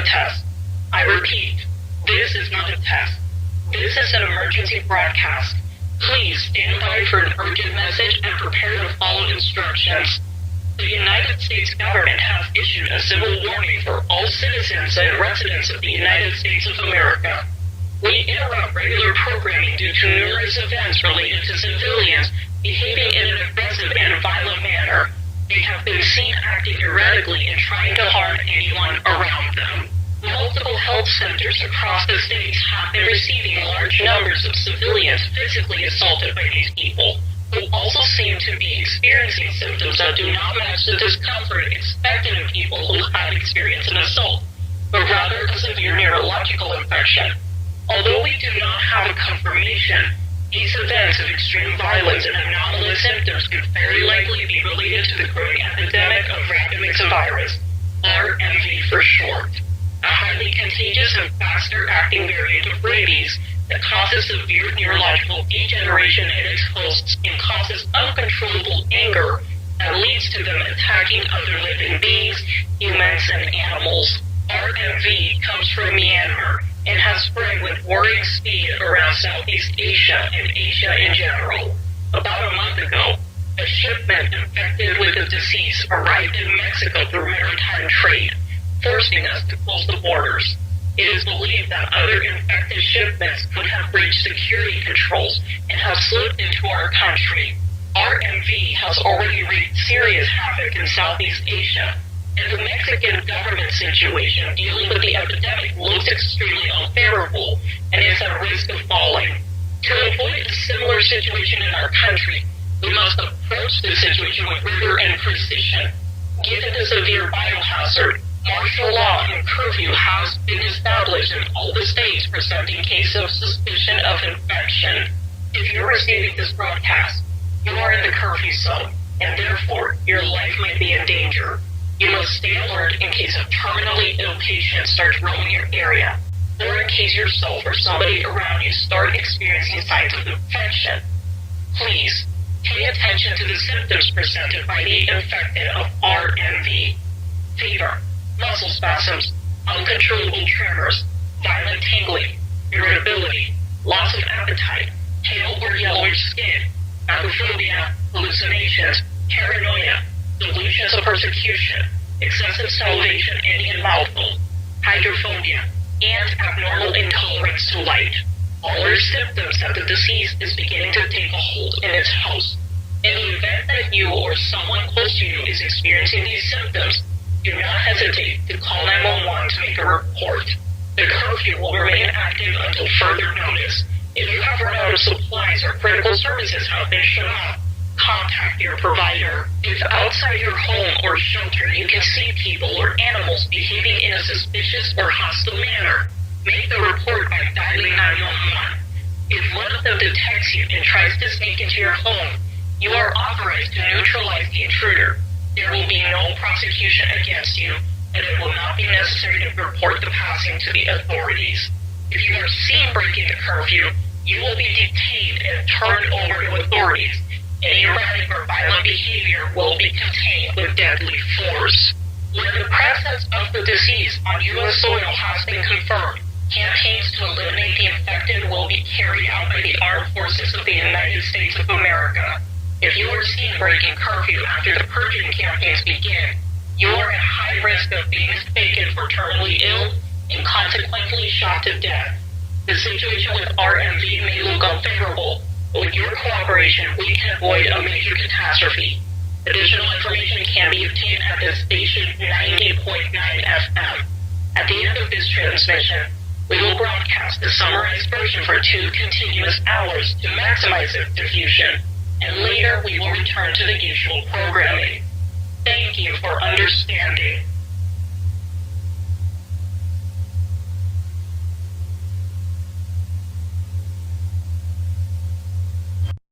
test. I repeat, this is not a test. This is an emergency broadcast. Please stand by for an urgent message and prepare to follow instructions. The United States government has issued a civil warning for all citizens and residents of the United States of America. We interrupt regular programming due to numerous events related to civilians behaving in an aggressive and violent manner. They have been seen acting erratically and trying to harm anyone around them. Multiple health centers across the states have been receiving large numbers of civilians physically assaulted by these people, who also seem to be experiencing symptoms that do not match the discomfort expected of people who have experienced an assault, but rather a severe neurological infection. Although we do not have a confirmation, these events of extreme violence and anomalous symptoms could very likely be related to the growing epidemic of random virus, RMV for short, a highly contagious and faster-acting variant of rabies that causes severe neurological degeneration in its hosts and causes uncontrollable anger that leads to them attacking other living beings, humans, and animals. RMV comes from Myanmar and has spread with worrying speed around Southeast Asia and Asia in general. About a month ago, a shipment infected with the disease arrived in Mexico through maritime trade, forcing us to close the borders. It is believed that other infected shipments could have breached security controls and have slipped into our country. RMV has already wreaked serious havoc in Southeast Asia, and the Mexican government situation dealing with the epidemic looks extremely unfavorable and is at risk of falling. To avoid a similar situation in our country, we must approach the situation with rigor and precision. Given the severe biohazard, martial law and curfew has been established in all the states presenting cases of suspicion of infection. If you're receiving this broadcast, you are in the curfew zone, and therefore your life may be in danger. You must stay alert in case a terminally ill patient starts roaming your area, or in case yourself or somebody around you start experiencing signs of infection. Please, pay attention to the symptoms presented by the infected of RMV. Fever, muscle spasms, uncontrollable tremors, violent tingling, irritability, loss of appetite, pale or yellowish skin, agoraphobia, hallucinations, paranoia, delusions of persecution, excessive salivation and mouthful, hydrophobia, and abnormal intolerance to light. All are symptoms that the disease is beginning to take a hold in its host. In the event that you or someone close to you is experiencing these symptoms, do not hesitate to call 911 to make a report. The curfew will remain active until further notice. If you have run out of supplies or critical services have been shut off, contact your provider. If outside your home or shelter you can see people or animals behaving in a suspicious or hostile manner, make the report by dialing 911. If one of them detects you and tries to sneak into your home, you are authorized to neutralize the intruder. There will be no prosecution against you, and it will not be necessary to report the passing to the authorities. If you are seen breaking the curfew, you will be detained and turned over to authorities. Any erratic or violent behavior will be contained with deadly force. When the presence of the disease on U.S. soil has been confirmed, campaigns to eliminate the infected will be carried out by the armed forces of the United States of America. If you are seen breaking curfew after the purging campaigns begin, you are at high risk of being mistaken for terminally ill and consequently shot to death. The situation with RMV may look unfavorable, but with your cooperation, we can avoid a major catastrophe. Additional information can be obtained at the station 90.9 FM. At the end of this transmission, we will broadcast the summarized version for 2 continuous hours to maximize its diffusion, and later we will return to the usual programming. Thank you for understanding.